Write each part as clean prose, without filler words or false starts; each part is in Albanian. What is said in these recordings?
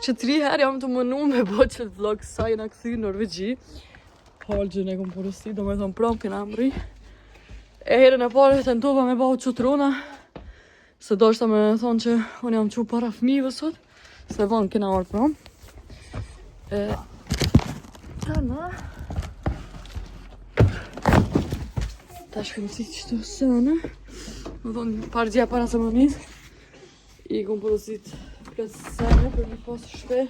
që 3 herë jam të mënu me bo që vlog sa jena këthy në Norvegji. Halgjën e kom porosi, do me thonë prom këna mri. E herën e pare tentova me bao qutrona. Se do shta me thonë që unë jam qu para fmive sot. Se vonë këna orë prom. Tana. Ta shkëmësi qëtu sënë. Më thonë parëgja para se më mitë. I kom porosit këtë sene për një posë shpe.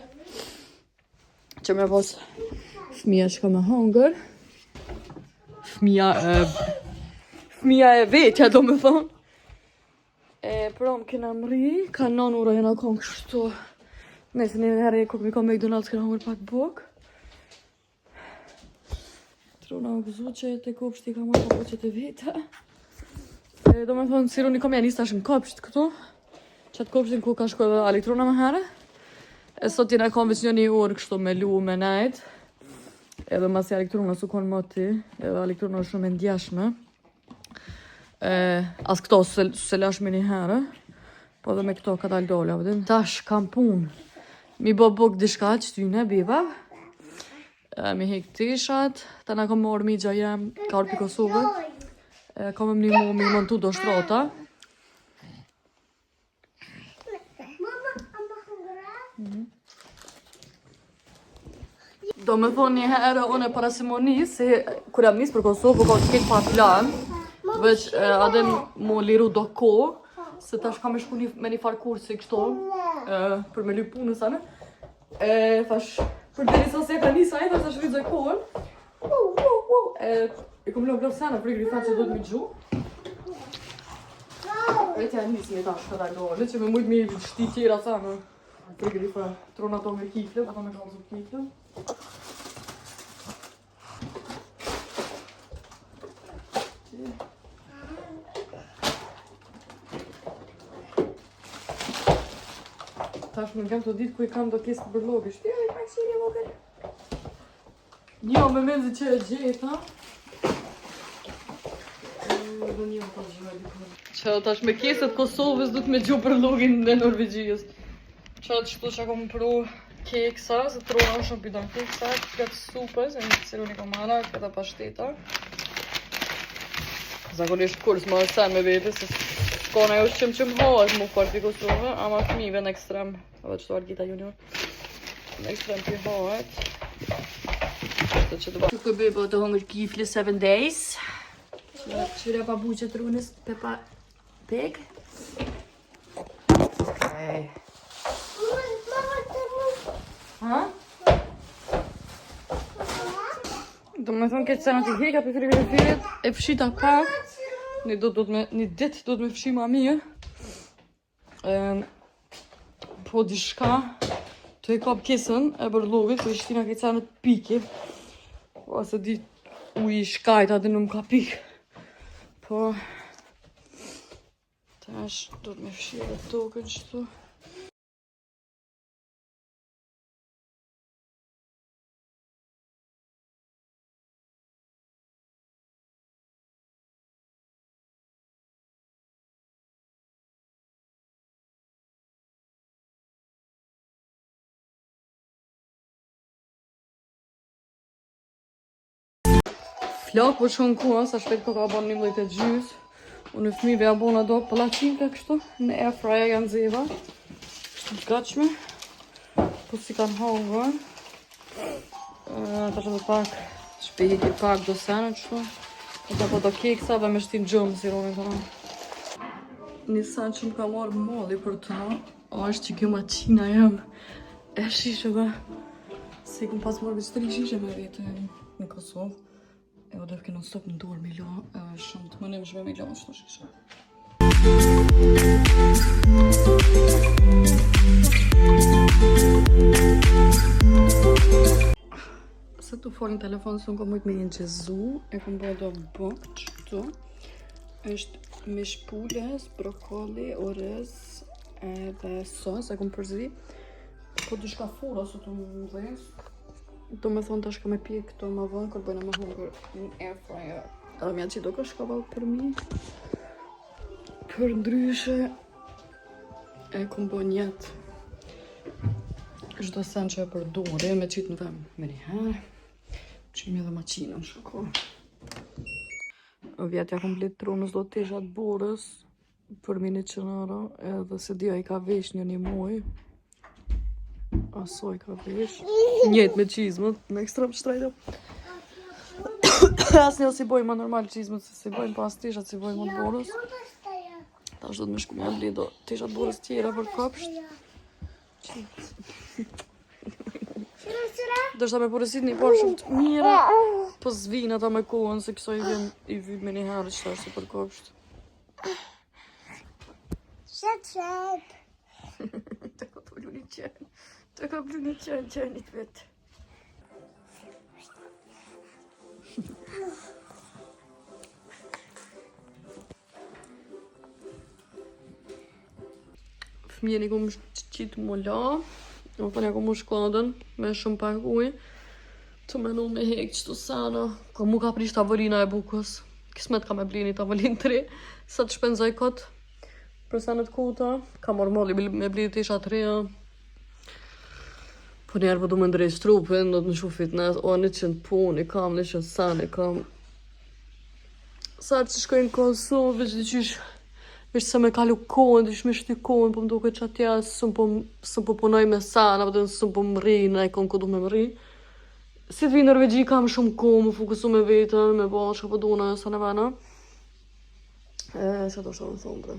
Që me posë fëmija që ka me hongër. Fëmija e vetja do me thonë. Prom kena mri, ka 9 ura jena kom kështu. Nëse një herë e kom McDonald's kena hongër pak bok. Trona u gëzu që të kopshti ka marrë po që të veta. Do me thonë, siru një kom janë istash në kopsht këtu. Qatë kopshtin ku ka shkoj dhe elektrona më herë. Sot jena kom veç një orë kështu me lu me najt. Edhe masi elektrona su konë moti. Edhe elektrona është shumë e ndjashme. As këto se lashme një herë. Po dhe me këto ka dal dole, vëdim. Tash kam pun. Mi bo buk dishka që tyne, bibav. Mi hek tishat. Ta na kom morë mi gja jem, ka orë pi Kosovë. Kom e mi montu do shtrota. Do me thonë një herë une para se më njës, se kur jam njës për Kosovë, ka të ketë pa plan, veç adem më liru do ko, se tash ka me shku me një farë kursi kështu, për me lyp punës anë. Thash, për deri sa se ka njësa e, thash rrizoj kohën. E kom lëmë blosana për i grifa që do të mi gju. E tja njës me tash këta dole, që me mujt me i shti tjera sa në për i grifa trona to me kifle, ato me kalzu kifle. Tash më kam të ditë ku i kam do kesë për logisht. Ja, i pak qiri vogër. Jo, me menzi që e gjeta. Dhe një më pas gjua dikon. Që tash me kesët Kosovës du të me gju për login në Norvegjijës. Që qëtu që kom pru keksa, se trona shumë pidon keksa, këtë supës, e një ciru një komara, këta pashteta. Zakonisht kurs më sen me vete, se kona jo qëm hohet mu farti Kosovë, ama fëmive në ekstrem, edhe qëto Argita junior, në ekstrem për hohet. Këtë bebo të hongër kifli 7 days. Qyre pa buqet runës pepa peg. Ha? Do me thonë këtë senat i heka për frigoriferit, e fshita pak. Një ditë do të me fshi ma mirë. Po dishka të e kap kesën e bërlovit, po i shtina këtë senat piki. Po se di u i shkajta dhe nuk ka pik. Po tash do të me fshi edhe tokën qëtu. Flak për shumë kua, sa shpet ko ka bon 11:30. Unë e fëmive ja bona do palacinka kështu, në airfryer janë zeva. Kështu të gatshme. Po si kanë hongër. Ta që dhe pak, shpehiti pak do senë kështu. Ota po do keksave me shtin gjëmë, si roni të në. Një sanë që më ka marrë molli për të në, është që kjo maqina jam e shisheve. Se i kum pas marrë vështë 3 shishe me vete në Kosovë. E o dërë kënë stop në dorë Milo, shumë të mënim shme Milo në shto shisha. Se të folë në telefon, së në kom mujtë me jenë qezu, e kom bërë do bëk qëtu. është mish pulles, brokoli, orez edhe sos, e kom përzi. Po dy shka fura së të më dhes. Do me thonë tash ka me pje këto më vonë, kër bëjnë më hungër në air fryer. Edhe mja që do ka shka valë për mi. Për ndryshe e kom bo njetë. çdo sen që e përdori me qitë në vend me njëherë. Qimi edhe maqinën, shko. Vjetja komplet tronës do të isha të borës për mini qënara, edhe se dia I ka vesh një muaj. Asoj ka vesh. Njët me qizmët, me ekstrem shtrejtë. Asnjë si bojmë më normal qizmët, se si bojmë pas tishat, si bojmë të borës. Ta është do të me shku me bli do tishat borës tjera për kopsht. Do shta me përësit një parë shumë të mira, po zvin ata me kohën, se kësa I vy me një herë që ta është për kopsht. Shet. Të ka pëllu një qenë. Të ka pëllu një qenit vetë. Fëmijën I kom qitë më la. Më thënë ja kom u shkodën me shumë pak ujë. Të menu me hek qëtu sana. Ko mu ka prish tavolina e bukës. Kismet ka me bli një tavolin 3. Sa të shpenzoj kot për sanët kota. Ka marrë molli me bli të isha 3. Po njerë po du me ndrejsh trupin, do të në shu fitness. O 100 pun I kam, 100 san I kam. Sa që shkojnë Kosovë, veç dhe qysh veç se me kalu kohën, dysh me shty kohën, po më duke që atja sëm po punoj me sana, apo të sëm po më rri, në e konë ku du me më rri. Si të vi Norvegji kam shumë kohë, më fokusu me vetën, me ba që po du në sa në vena. Që të shumë thonë bre.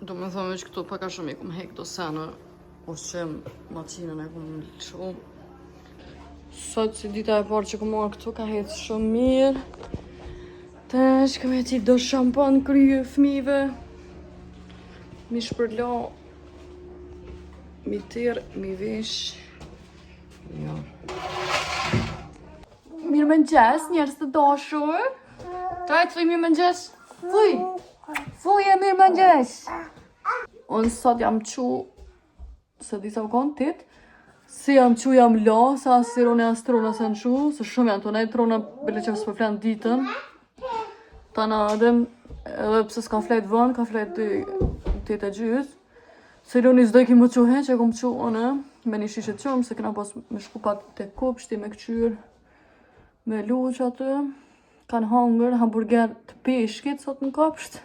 Do me thome që këtu paka shumë I kom hek do sene. Ushqim maqinën e kom lëshu. Sot si dita e parë që kom marrë këtu ka hecë shumë mirë. Tash kam heci do shampan krye fëmive. Mi shpërla. Mi tërë, mi vesh. Ja. Mirë mëngjes, njerëz të dashur. Taj të thuj mirë mëngjes. Thuj. Thuj e mirë mëngjes. Unë sot jam qu, se disa më konë tit, si jam qu jam la, sa asirone as trona se në qu, se shumë janë të nej trona bile që s'po flenë ditën. Ta na adem, edhe pse s'ka flet vën, ka flet 8:30. Se Iloni s'doj ki më quhe, që kom qu une, me një shishe qëmë, se këna pas me shku pak të kopshti, me këqyr, me luq aty. Kanë hangër, hamburger të peshkit sot në kopsht.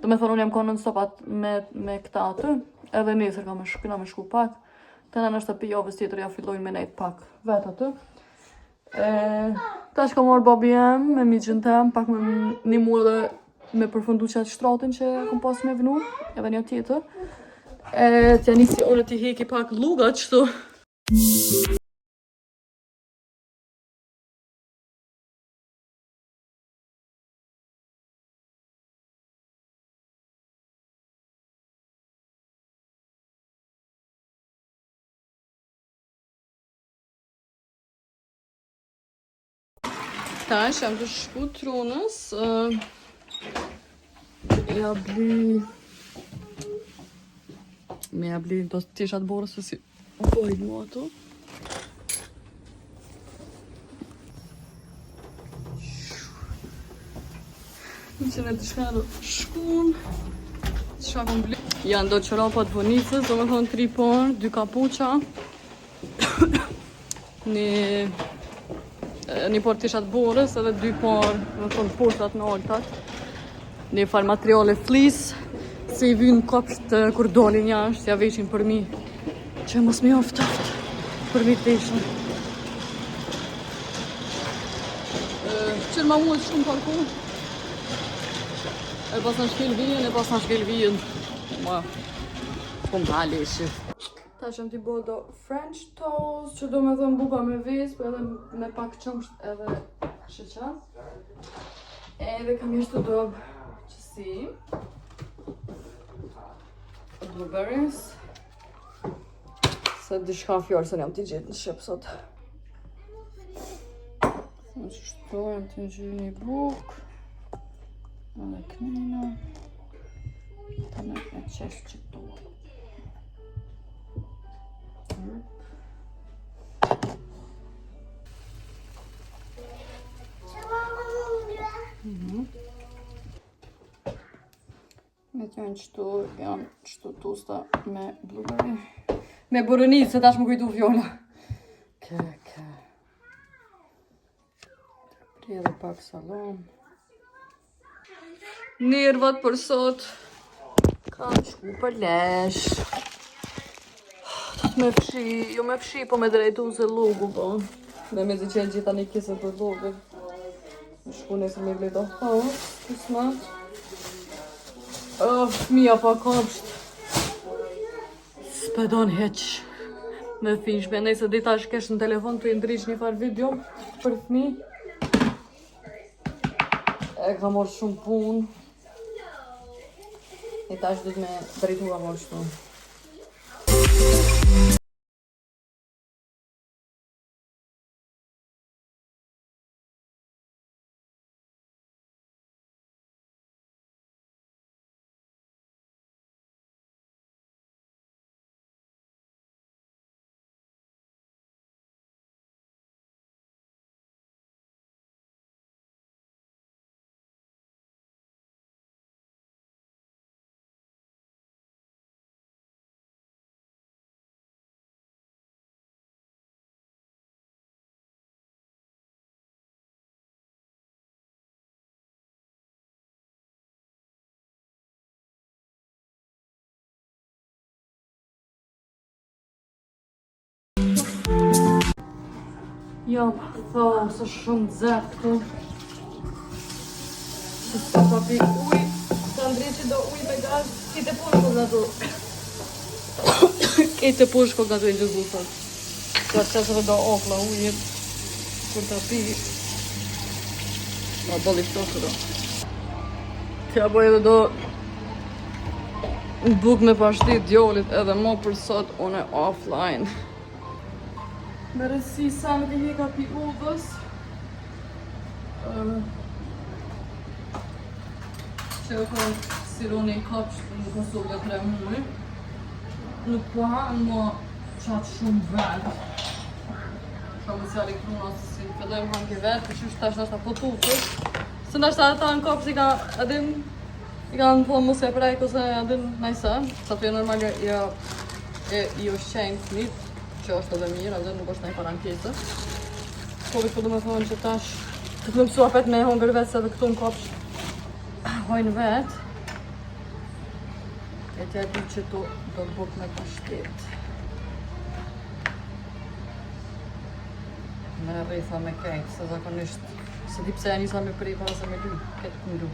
Do me thonë unë jam konë në stopat me këta aty. Edhe nesër këna me shku pak. Të në nështë të pi javës tjetër ja fillojnë me nejt pak vetë aty. Tash ka marrë babi jem me miqën tem, pak me një muë dhe me përfundu qatë shtratin që kom pas me vënu, edhe një tjetër. T'ja nisi unë t'i heki pak luga qëtu. Tash jam të shku tronës, ja bli... Me ja bli do t'ishat borës se si bojnë mu ato. Në që në të shkado shkun, që kom bli. Janë do qërapat vënicës, do me thonë 3 parë, 2 kapuqa, një parë tishat borës edhe 2 parë, me thonë portat në altat. Një farë materiale flis, se I vynë kopsht kur dolin jashtë, ja veshin për mi, që mos mi oftaft, për mi të veshën. Qërë ma muë që shumë parku, e pas në shkel vijen, ma, po më haleshë. Ta që më t'i bo do French toast, që do me thëmë buba me vesp, edhe me pak qëmsht edhe sheqer. Edhe kam jeshtë të dobë që si. blueberries. Se diçka fjorë se jam t'i gjetë në shqip sot. Në qështu jam t'i gjyë një buk. Edhe knina. Ta në e qesh që to. Me të janë qështu tosta me blueberry. Me boronit, se tash më kujtu fjolla. Keke. Pri edhe pak salon. Nervat për sot. Kam shku për lesh. Me fshi, jo me fshi, po me drejtu se logu, po. Me me zi qenë gjitha një kise për logu. Me shku nëse me bleta. Kismat. Fëmija pa kopsht. S'pedon heq. Me finshme, nëse dita shkesh në telefon të i ndrish një farë video për fëmi. E ka morë shumë pun. E tash dhët me drejtu ka morë shtu. Jam thau se shumë zef këtu. Se s'ka pa pi uj. Të ndreqi do uj me gaz. Kite pushko nga tu. Kite pushko nga tu e gjëzu thot. Se atë qesëve do okla ujit. Kur të pi. Ma bëlli këto do. Tja boj edhe do buk me pashtit djolit edhe mo për sot unë e offline. Me rësi sa në të heka pi uvës. Që e ka sironi i kapsht në Kosovë 3 muaj. Nuk po hanë mo qatë shumë vetë. Shumë si elektrona si fillojmë hanë ke vetë, për që tash nashta po tufës. Se nashta ata në kapsht i ka edhin, i ka në po mos e prejk ose edhin najse. Sa të e normal i ushqenjë fmit. Që është edhe mirë, edhe nuk është nëjë parankese. Po vishë po du me thonë që tash të të më mësua pet me hongër vetë se edhe këtu në kopsh hojnë vetë. E tja di që tu do të buk me pashtet. Me rritha me kejtë, se zakonisht se di pse e njësa me prej para se me dy, ketë kundu.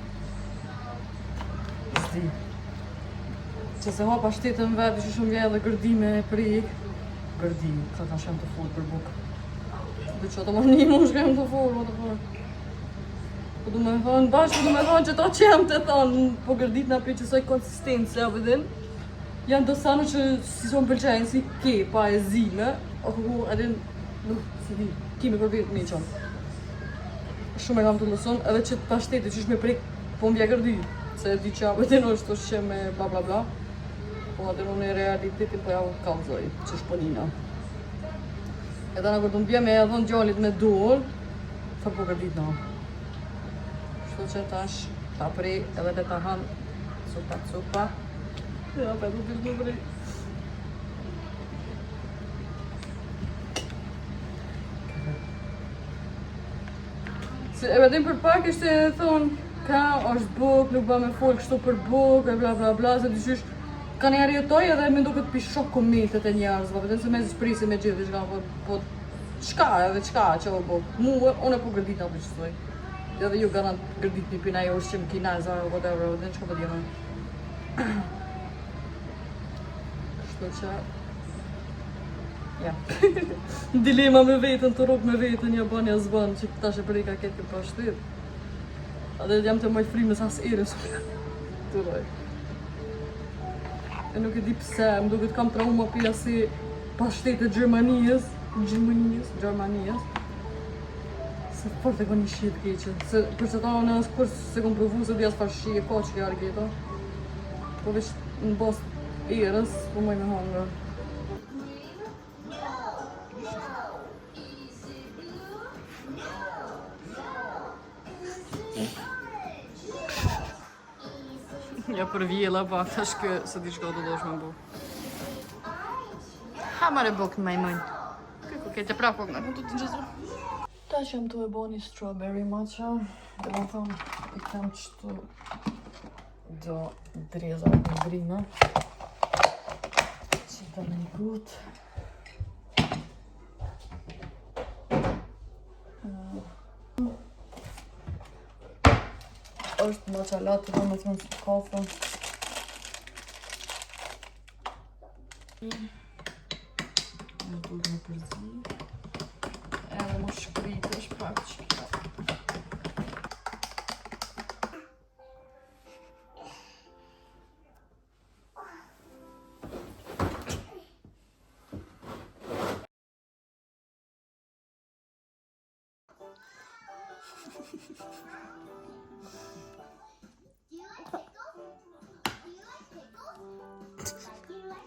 Zdi. Që se ho pashtetën vetë, që shumë vje edhe gërdime e prik. Gërdi, ka ka shem të full për buk. Dhe që të më një mu shkem të full, më të full. Po du me thonë, bashkë po du me thonë që to që jam të thonë, po gërdit nga për që soj konsistencë e vëdin. Janë të sanu që si son pëlqenjë, si ke, pa e zime, o ku edhin, nuk, si di, kime për vetë një qonë. Shumë e kam të lëson, edhe që të pashteti që shme prek, po më vja gërdi. Se di që vëdin është të shqeme bla bla bla. Po atë unë e realitetin po ja u kalzoj, që shponina. Edhe në kur të mbje me e dhon gjallit me dull, fa po gërdit në. Shtu që tash ta prej edhe dhe ta han cupa. Ja, pe du t'ish më prej. Se e vedin për pak ishte e thonë, ka është buk, nuk ba me folk kështu për buk, e bla bla bla, se dyqysh ka një arjetoj edhe me duket pi shok komentet e njerëzve, vetëm se me zisprisi me gjithë diçka, po qka edhe qka që o bo, mu, unë e po gërdit nga për qëtoj. Edhe ju garant gërdit një pina jo shqim kineza, whatever, dhe në qka po djena. Kështu që... Ja. Dilema me vetën, të rok me vetën, ja ban, ja zban, që tash e prej ka ketë për pashtet. Edhe jam të mojt frimës as erës. Të roj. E nuk e di pse, më duket kam trauma pia si pas shtetit Gjermanisë. Se fort e kon një shi të keqe. Se për që ta në asë kur se kom provu se di asë farë shi e ka që kja argeta. Po veç në bas erës, po moj me hangër. Ja për vjela pa, tash kë se di shka të dosh me bu. Ha mare bok në majmën. Këku kete prapok në këtu të njëzru. Tash jam të e bo një strawberry matcha. Dhe më thonë, i kam qëtu do dreza në grina. Që të në një gut. është matcha latte dhe me thonë së kafe. Në duke në përzi. Edhe më shkritë është pak që kjo.